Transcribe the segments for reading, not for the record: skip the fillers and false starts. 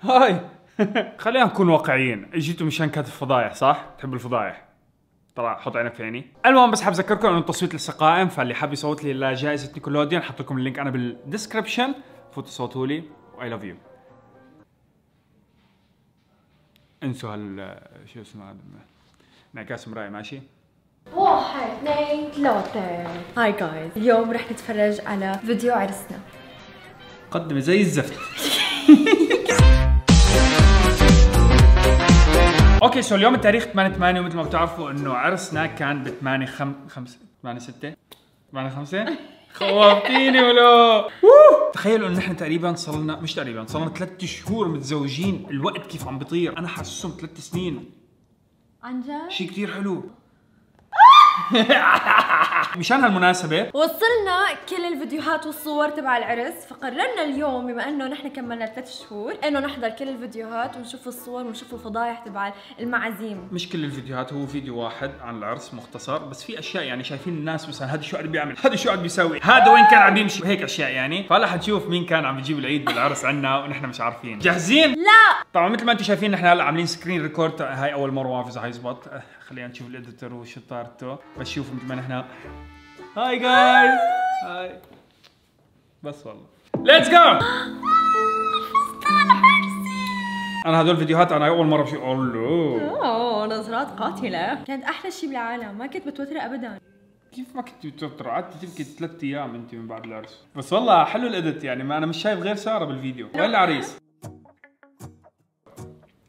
هاي. خلينا نكون واقعيين، اجيتوا مشان كاتب فضايح صح؟ تحبوا الفضايح؟ طلع حط عينك في عيني. المهم بس حاب اذكركم انه التصويت لسه قائم، فاللي حاب يصوت لي لجائزة نيكولوديان حط لكم اللينك انا بالدسكربشن، فوتوا صوتوا لي واي لاف يو. انسوا شو اسمه هذا انعكاس مراية. ماشي؟ 1 2 3. هاي جايز، اليوم رح نتفرج على فيديو عرسنا. قدمي زي الزفت. اوكي سو اليوم التاريخ 8/8 ومثل ما بتعرفوا انه عرسنا كان ب 8/5 خوفتيني ولو. تخيلوا انه نحن تقريبا صرنا مش تقريبا صرنا 3 شهور متزوجين، الوقت كيف عم بيطير، انا حاسسهم 3 سنين. عن جد؟ شيء كثير حلو. مشان هالمناسبة وصلنا كل الفيديوهات والصور تبع العرس، فقررنا اليوم بما انه نحن كملنا 3 شهور انه نحضر كل الفيديوهات ونشوف الصور ونشوف الفضايح تبع المعازيم. مش كل الفيديوهات، هو فيديو واحد عن العرس مختصر، بس في اشياء يعني شايفين الناس مثلا هذا شو قاعد بيعمل، هذا شو قاعد بيسوي، هذا وين كان عم يمشي، هيك اشياء يعني. فهلا حنشوف مين كان عم بيجيب العيد بالعرس عنا ونحن مش عارفين. جاهزين؟ لا طبعا مثل ما انتم شايفين نحن هلا عاملين سكرين ريكورد، هاي اول مره وافز حيزبط. خلينا نشوف الاديتور وشو طارته، بس شوفوا مثل ما نحن. هاي جايز هاي بس والله ليتس جو. انا هدول الفيديوهات انا اول مره بشوف. اوه نظرات قاتله، كانت احلى شيء بالعالم، ما كنت متوتره ابدا. كيف ما كنت متوتر؟ قعدتي تبكي 3 ايام انت من بعد العرس. بس والله حلو الاديت يعني، ما انا مش شايف غير ساره بالفيديو. وين العريس؟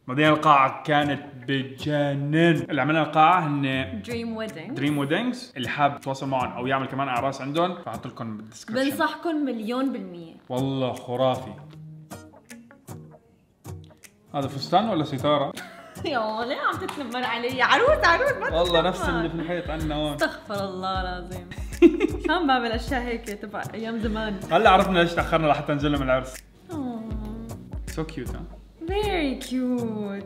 بعدين القاعة كانت بجنن. اللي عملنا القاعة هن دريم ويدنجز، اللي حاب يتواصل معهم او يعمل كمان اعراس عندهم فحط لكم بالدسكربشن. بنصحكم 1,000,000%. والله خرافي. هذا فستان ولا ستارة؟ يا ليه عم تتنمر علي؟ عروس ما والله نفس اللي في الحيط عندنا هون. استغفر الله العظيم. كان بعمل اشياء هيك تبع ايام زمان. هلا عرفنا ليش تاخرنا لحتى ننزل من العرس. سو كيوت. ها فيري كيوت.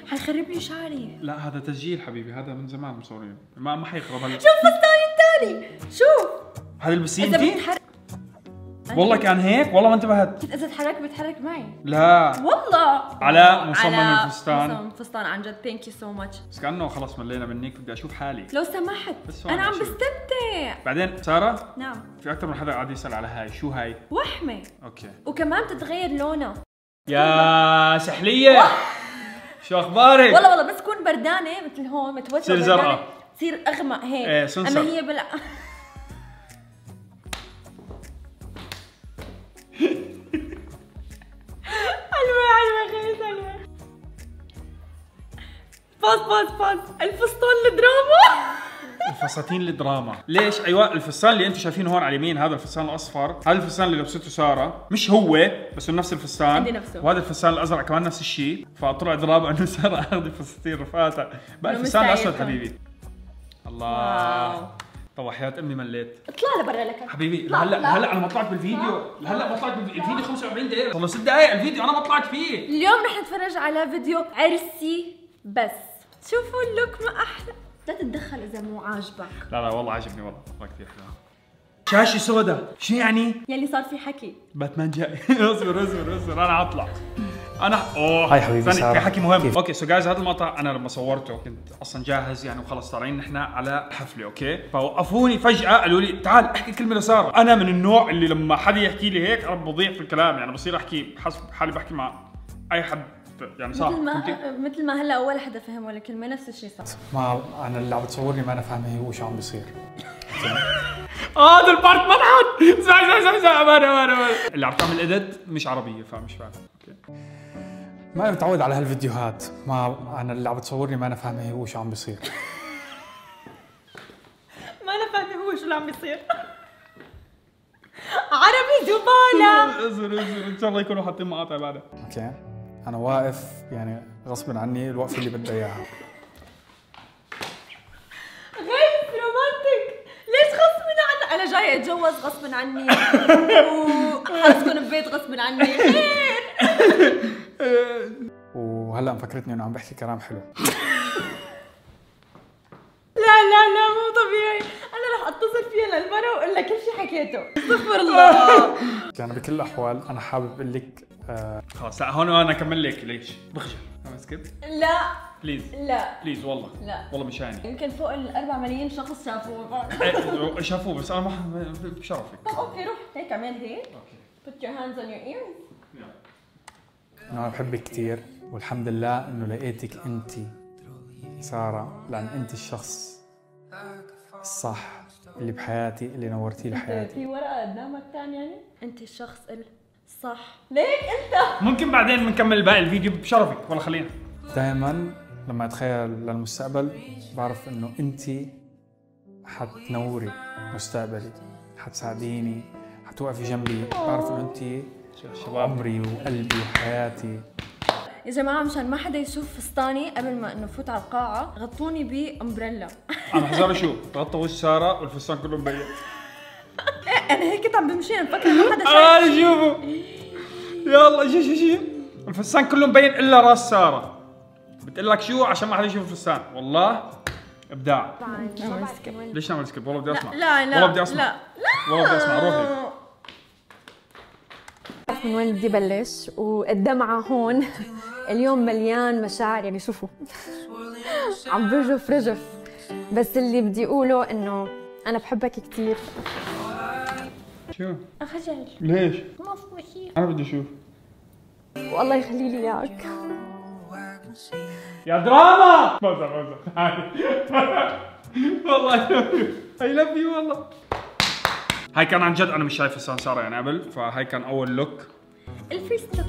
حيخرب لي شعري. لا هذا تسجيل حبيبي، هذا من زمان مصورين، ما حيخرب هلا. شوف فستاني الثاني، شوف هذا البسين انتي؟ والله كان هيك، والله ما انتبهت. كنت اذا تحرك بتحرك معي. لا والله علاء مصمم الفستان. مصمم الفستان عن جد، ثانك يو سو ماتش. بس كانه خلص ملينا منك، بدي اشوف حالي لو سمحت. انا عم بستمتع. بعدين ساره، نعم، في اكثر من حدا قاعد يسال على هاي، شو هاي؟ وحمه. اوكي. وكمان بتتغير لونها. يا سحليه شو اخبارك؟ والله بس تكون بردانه مثل هون متوتره تصير زرقاء، تصير اغمق هيك. ايه سنسر. اما هي حلوة خيس حلوة. باص الفستان الدراما. الفساتين الدراما ليش؟ ايوه الفستان اللي انتم شايفينه هون على اليمين، هذا الفستان الاصفر، هذا الفستان اللي لبسته ساره، مش هو بس نفس الفستان عندي نفسه. وهذا الفستان الازرق كمان نفس الشيء، فطلع دراما انه ساره اخذ فساتين رفقاتها. بقى الفستان الاسود حبيبي. الله واو. طب وحياة امي مليت. اطلع لبرا لك حبيبي. هلا انا ما طلعت بالفيديو، هلا ما طلعت بالفيديو 45 دقيقة، صار له 6 دقائق الفيديو انا ما طلعت فيه. اليوم رح نتفرج على فيديو عرسي بس. شوفوا اللوك ما احلى. لا تتدخل اذا مو عاجبك. لا والله عجبني، والله كثير حلو. شاشة سودا، شو يعني؟ يلي صار في حكي. باتمان جاي. اصبر انا اطلع. انا هاي حبيبي سارة، في حكي مهم. اوكي سو جايز، هذا المقطع انا لما صورته كنت اصلا جاهز يعني وخلص طالعين نحن على حفله، اوكي؟ فوقفوني فجأة قالوا لي تعال احكي كلمة لسارة. انا من النوع اللي لما حدا يحكي لي هيك انا بضيع في الكلام، يعني بصير احكي حسب حالي بحكي مع اي حد يعني صح. مثل ما هلا ولا حدا فهم ولا كلمة، نفس الشيء صح. ما انا اللي عم تصورني ما انا فاهمه هو شو عم بيصير. هذا البارت مضحك. اسمع امانه اللي عم تعمل اديت مش عربيه فمش فاهم. اوكي ما انا متعود على هالفيديوهات، ما انا اللي عم تصورني ما انا فاهمه هو شو عم بيصير. ما انا فاهمه هو شو اللي عم بيصير. عربي زباله. اصبر ان شاء الله يكونوا حاطين مقاطع بعدها. اوكي انا واقف يعني غصب عني الوقفه اللي بدي اياها. غير رومانتك. ليش غصب عني؟ انا جايه اتجوز غصب عني وحاسكن ببيت غصب عني. خير. وهلا مفكرتني انه عم بحكي كلام حلو. لا مو طبيعي. انا رح اتصل فيها للمره واقول لها كل شيء حكيته. استغفر الله. يعني بكل الاحوال انا حابب اقول لك خلاص هون انا اكمل لك ليش بخجل. سكت لا بليز لا بليز والله لا والله مشاني. يمكن فوق ال 4 ملايين شخص شافوه. شافوه بس انا ما بشرفك. طب اوكي روح هيك اعمل هيك. Put your hands on your ears. أنا بحبك كثير والحمد لله إنه لقيتك أنت سارة، لأن أنت الشخص الصح اللي بحياتي اللي نورتي لي حياتي. في ورقة قدامك كان يعني؟ أنت الشخص الصح. ليك أنت؟ ممكن بعدين بنكمل باقي الفيديو بشرفك ولا خلينا. دائما لما أتخيل للمستقبل بعرف إنه أنت حتنوري مستقبلي، حتساعديني، حتوقفي جنبي. بعرف إنه أنت عمري وقلبي وحياتي. يا جماعة مشان ما حدا يشوف فستاني قبل ما انه فوت على القاعة، غطوني بامبريلا. انا حزارة شو؟ تغطى وش سارة والفستان كله مبين. انا هيك كنت عم بمشي، انا مفكرة ما حدا شايف. شوفوا يلا شي الفستان كله مبين الا راس سارة. بتقول لك شو عشان ما حدا يشوف الفستان. والله ابداع. ليش نعمل سكيب؟ والله بدي اسمع. لا والله بدي اسمع. لا والله بدي اسمع. روحي. بعرف من وين بدي بلش، والدمعة هون اليوم مليان مشاعر. يعني شوفوا عم برجف رجف، بس اللي بدي اقوله انه انا بحبك كثير. شو؟ اخجل. ليش؟ ما في شيء. انا بدي اشوف. والله يخلي لي اياك. يا دراما. مزح والله اي لاف يو والله. هاي كان عن جد انا مش شايف فستان سارة يعني قبل، فهاي كان اول لوك. الفيس لوك.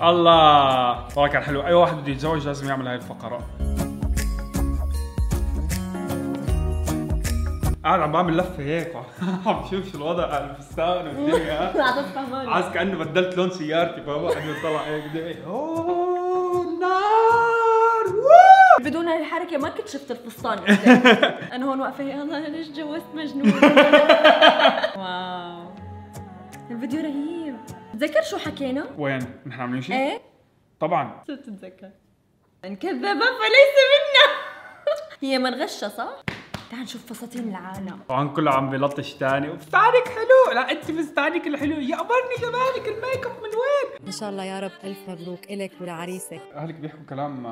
الله والله كان حلو. اي واحد بده يتزوج لازم يعمل هاي الفقرة. قاعد عم بعمل لفه هيك عم بشوف شو الوضع على الفستان والدنيا. عايز كأنه بدلت لون سيارتي فاهمة؟ انه طلع هيك اوه نار. بدون هاي الحركة ما كنت شفت الفستان. انا هون واقفة يا الله انا ليش جوزت مجنون. واو الفيديو رهيب. تذكر شو حكينا؟ وين؟ نحن عاملين شيء؟ ايه طبعا. شو بتتذكر؟ انكذبة فليس منا. هي منغشة صح؟ تعال نشوف فساتين العالم. طبعا كله عم بيلطش تاني. فستانك حلو. لا انت فستانك الحلو. يا قمرني جمالك. الميك اب من وين؟ ان شاء الله يا رب الف مبروك الك ولعريسك. اهلك بيحكوا كلام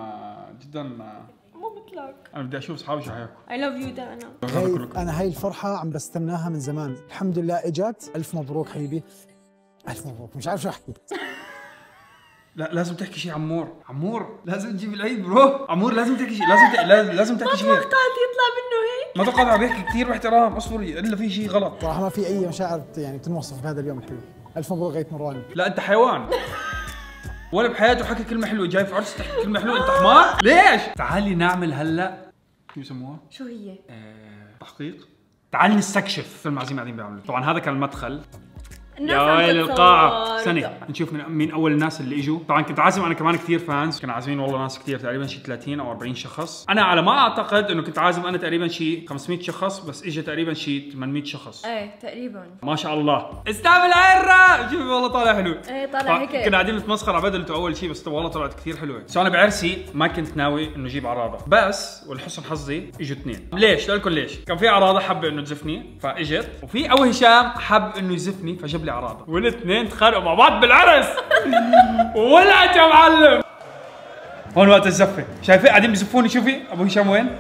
جدا. مو مثلك. انا بدي اشوف اصحابي شو حيحكوا. I love you دانا. انا هاي الفرحه عم بستناها من زمان، الحمد لله اجت. الف مبروك حبيبي. الف مبروك. مش عارف شو احكي. لا لازم تحكي شيء. عمور لازم تجيب العيد برو. عمور لازم تحكي شيء. لازم تحكي شيء. ما توقعت يطلع منه هيك. ما توقعت. عم يحكي كثير باحترام. اصبري الا في شيء غلط. صراحه ما في اي مشاعر يعني تنوصف بهذا اليوم الحلو. الف مبروك غيث مروان. لا انت حيوان. ولا بحياته حكى كلمه حلوه. جاي في عرس تحكي كلمه حلوه. انت حمار. ليش؟ تعالي نعمل هلا شو يسموها؟ شو هي؟ تحقيق. تعالي نستكشف في المعازيم قاعدين بيعملوا. طبعا هذا كان المدخل. الناس يا عم ويل تتصور. القاعة. سنة نشوف مين أول الناس اللي إجوا. طبعا كنت عازم أنا كمان كثير فانز. كنا عازمين والله ناس كثير تقريبا شي 30 أو 40 شخص. أنا على ما أعتقد إنه كنت عازم أنا تقريبا شي 500 شخص، بس إجا تقريبا شي 800 شخص. ايه تقريبا. ما شاء الله. استقبل عرة. شوفي والله طالع حلو. ايه طالع هيك. كنا قاعدين نتمسخر على بدلته أول شي، بس والله طلعت كثير حلوة. سو أنا بعرسي ما كنت ناوي إنه أجيب عراضة، بس ولحسن حظي إجوا اثنين. ليش؟ لأقول لكم ليش. كان في عراضة حب إنه تزفني فإجت، وفي أبو هشام حب إنه يزفني فجاب لي عراضة، والاثنين تخانقوا مع بعض بالعرس. ولعت يا معلم. هون وقت الزفة. شايفين قاعدين بزفوني. شوفي أبو هشام وين؟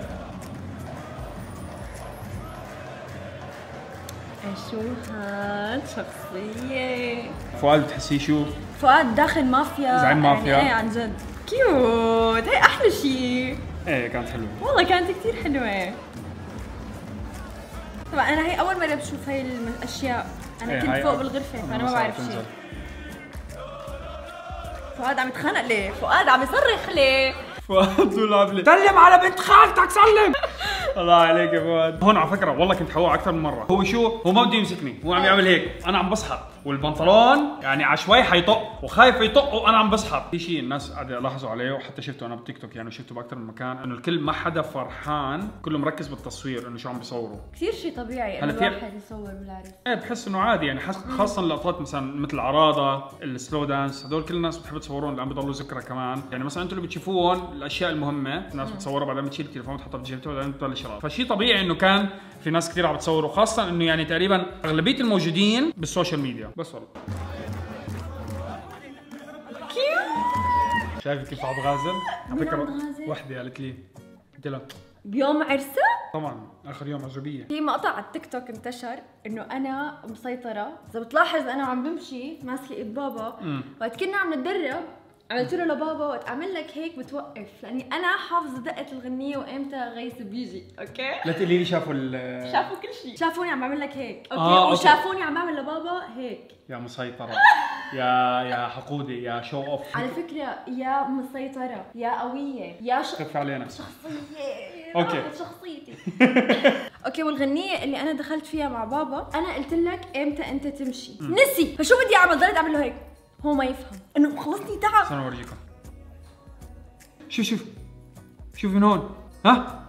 شو هاد شخصية. فؤاد بتحسيه شو؟ فؤاد داخل مافيا. زعيم مافيا. يعني ايه عن جد. كيوت. هي أحلى شيء. ايه كانت حلوة. والله كانت كثير حلوة. طبعا أنا هي أول مرة بشوف هاي الأشياء. أنا كنت فوق بالغرفة فأنا ما بعرف شيء. فؤاد عم يتخانق ليه؟ فؤاد عم يصرخ ليه؟ فؤاد طول لي سلم على بنت خالتك سلم. الله عليك يا فؤاد. هون على فكرة والله كنت حوقع أكثر من مرة. هو شو؟ هو ما بده يمسكني، هو عم يعمل هيك، أنا عم بسحق. والبنطلون يعني عشوائي حيطق وخايف يطق وانا عم بسحب. في شيء الناس قاعده يلاحظوا عليه وحتى شفته انا بتيك توك يعني شفته باكثر من مكان، انه الكل ما حدا فرحان، كله مركز بالتصوير انه شو عم بيصوروا. كثير شيء طبيعي انه الواحد يصور بالعرس. ايه بحس انه عادي يعني خاصه اللقطات مثلا مثل العراضه، السلو دانس، هدول كل الناس بتحب تصورون لان بيضلوا ذكرى كمان. يعني مثلا انتم اللي بتشوفوهم الاشياء المهمه الناس بتصورها بعدين بتشيل التليفون بتحطها بجيبتها وبعدين بتبلش راب. فشيء طبيعي انه كان في ناس كثير عم بتصوروا، خاصه انه يعني تقريبا اغلبيه الموجودين بالسوشيال ميديا. بس والله شايف كيف عم بغازل؟ على فكره وحده قالت لي قلت لها بيوم عرسها طبعا اخر يوم عزوبيه. في مقطع على التيك توك انتشر انه انا مسيطره، اذا بتلاحظ انا عم بمشي ماسكه ايد بابا، وقت كنا عم نتدرب عملت له لبابا وقت اعمل لك هيك بتوقف، لاني انا حافظه دقه الغنيه وامتى غيث بيجي. اوكي لا تقولي لي شافوا كل شيء، شافوني عم بعمل لك هيك. اوكي وشافوني عم بعمل لبابا هيك. يا مسيطره يا حقودي يا شو اوف. على فكره يا مسيطره يا قويه يا خف علينا شخصيه. اوكي شخصيتي. اوكي والغنيه اللي انا دخلت فيها مع بابا انا قلت لك امتى انت تمشي، نسي، فشو بدي اعمل؟ ضليت اعمل له هيك هو ما يفهم انه خلصني تعب. استنى اورجيكم. شوف من هون. ها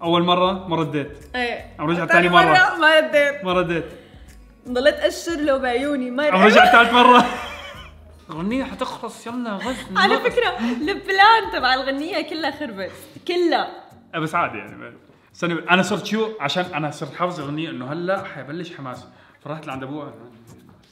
اول مره ما رديت. ايه عم رجع ثاني مره ما رديت. ضليت اشر له بعيوني ما عم رجع ثالث مره. الغنية حتخلص يلا غز. على فكره البلان تبع الغنية كلها خربت كلها. بس عادي يعني. استنى انا صرت شو عشان انا صرت حافظ الغنية انه هلا حيبلش حماس، فرحت لعند ابوها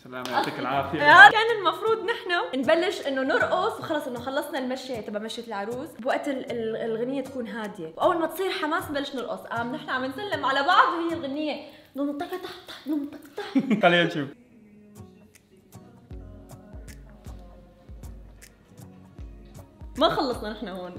سلام يعطيك العافيه. كان المفروض نحن نبلش انه نرقص وخلص انه خلصنا المشيه تبع مشيه العروس بوقت الغنيه تكون هاديه، واول ما تصير حماس نبلش نرقص. نحن عم نسلم على بعض وهي الغنيه نوم طق طق نوم طق طق. خلينا نشوف. ما خلصنا نحن هون،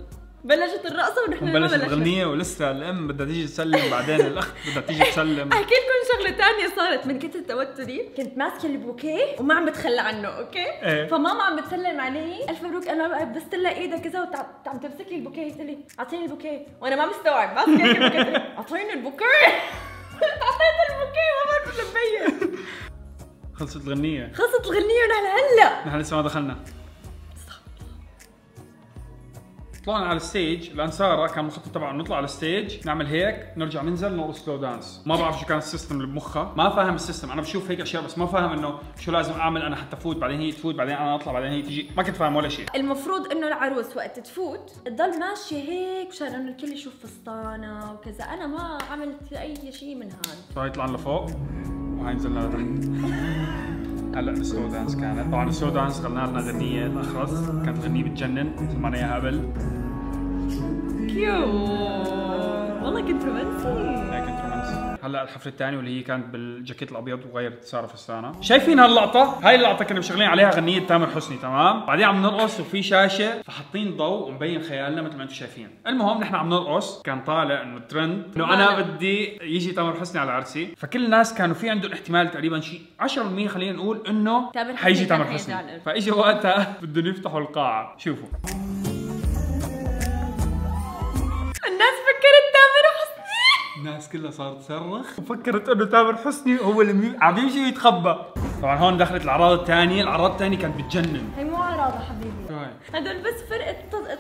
بلشت الرقصه ونحن ما بلشت بلشنا الغنيه ولسه الام بدها تيجي تسلم، بعدين الاخت بدها تيجي تسلم. احكي لكم شغله ثانيه صارت من كثر توتري، كنت ماسكه البوكيه وما عم بتخلى عنه. اوكي ايه. فماما عم بتسلم علي الف مبروك، انا بس لها ايدها كذا وعم تمسك لي البوكيه، قلت لي اعطيني البوكيه وانا ما مستوعب ماسكه البوكيه. اعطيني البوكيه. اعطيت البوكيه ما بعرف شو مبين. خلصت الغنيه ونحن هلا نحن لسه ما دخلنا. طلعنا على الستيج، لان ساره كان مخطط تبعه نطلع على الستيج نعمل هيك نرجع ننزل نرقص سلو دانس. ما بعرف شو كان السيستم اللي بمخها، ما فاهم السيستم. انا بشوف هيك اشياء بس ما فاهم انه شو لازم اعمل انا حتى افوت، بعدين هي تفوت، بعدين انا اطلع، بعدين هي تيجي. ما كنت فاهم ولا شيء. المفروض انه العروس وقت تفوت تضل ماشيه هيك مشان انه الكل يشوف فستانه وكذا. انا ما عملت اي شيء من هذا. صار يطلع لفوق وهاي نزلنا لتحت. هلا السلو دانس كانت طبعا السلو دانس غنى لنا غنيه الاخرس، كانت غنيه بتجنن سمعنا اياها قبل. والله كنت رومانسي. كنت رومانسي. هلا الحفله الثانيه واللي هي كانت بالجاكيت الابيض وغيرت ساره فستانه. شايفين هاللقطه؟ هاي اللقطه كنا مشغلين عليها غنيه تامر حسني تمام؟ بعدين عم نرقص وفي شاشه فحاطين ضوء ومبين خيالنا مثل ما انتم شايفين. المهم نحن عم نرقص، كان طالع انه ترند انه انا بدي يجي تامر حسني على عرسي، فكل الناس كانوا في عندهم احتمال تقريبا شيء 10% خلينا نقول انه حيجي تامر حسني. فاجى وقتها بدهم يفتحوا القاعه. شوفوا الناس فكرت تامر حسني، الناس كلها صارت تصرخ وفكرت انه تامر حسني هو اللي عم يمشي ويتخبى. طبعا هون دخلت العراضه الثانيه، العراضه الثانيه كانت بتجنن. هي مو عراضه حبيبي، شو هاي؟ هدول بس فرقه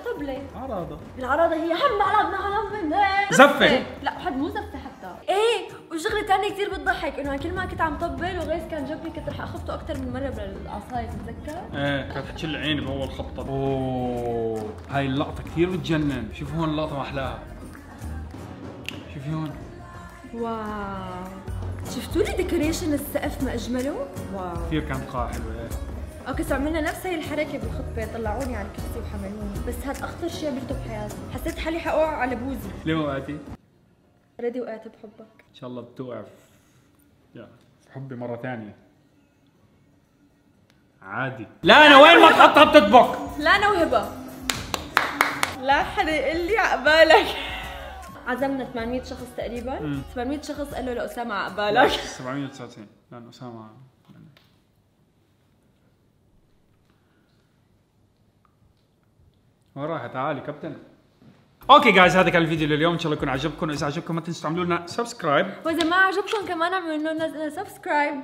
طبله. عراضه. العراضه هي هم عرضنا زفه. لا حد مو زفه حتى. ايه وشغله ثانيه كثير بتضحك انه كل ما كنت عم طبل وغيث كان جنبي كنت رح اخبطه اكثر من مره بالعصايه، تتذكر؟ ايه كانت تشل عيني باول خبطه. اوه هاي اللقطه كثير بتجنن. شوفوا هون اللقطه ما احلاها. شوفي هون. واو شفتوا لي ديكوريشن السقف ما اجمله؟ واو كثير كانت قاعه حلوه. ايه اوكي سو عملنا نفس هي الحركه بالخطبه، طلعوني على الكرسي وحملوني، بس هذا اخطر شيء عملته بحياتي، حسيت حالي حقع على بوزي. ليه ما وقعتي؟ ردي وقعت بحبك. ان شاء الله بتوقع في حبي مره ثانيه. عادي. لا انا وين ما تحطها بتطبق. لا انا وهبه. لا حدا يقول لي عقبالك. عزمنا 800 شخص تقريبا. 800 شخص قالوا لأسامة عقبالك. 799 لأن أسامة وين راحت؟ تعالي كابتن. اوكي جايز هذا كان الفيديو لليوم، ان شاء الله يكون عجبكم. اذا عجبكم ما تنسوا تعملوا لنا سبسكرايب، واذا ما عجبكم كمان اعملوا لنا سبسكرايب.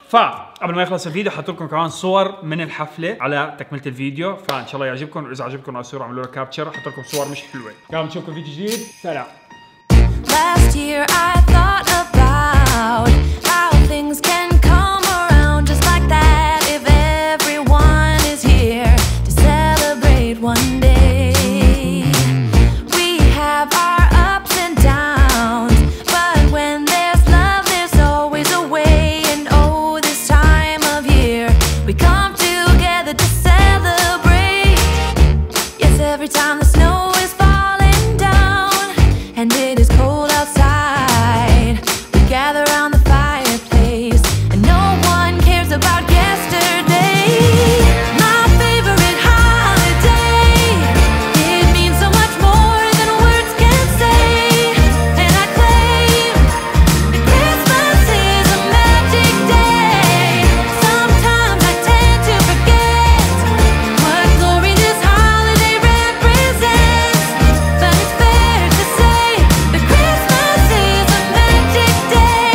فقبل ما يخلص الفيديو حط لكم كمان صور من الحفله على تكمله الفيديو، فان شاء الله يعجبكم، واذا عجبكم الصوره اعملوا له كابتشر، حط لكم صور مش حلوه. يلا نشوفكم فيديو جديد، سلام. Last year I thought about how things can come around just like that if everyone is here to celebrate one day. We have our ups and downs, but when there's love there's always a way, and oh this time of year we come together to celebrate. Yes, every time the snow is falling down and it is cold outside, we gather around the fireplace and no one cares about yesterday. My favorite holiday, it means so much more than words can say, and I claim that Christmas is a magic day. Sometimes I tend to forget what glory this holiday represents, but it's fair to say that Christmas is a magic day.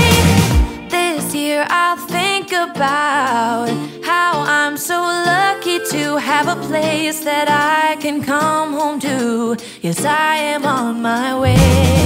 This year I'll think about how I'm so lucky to have a place that I can come home to. Yes, I am on my way.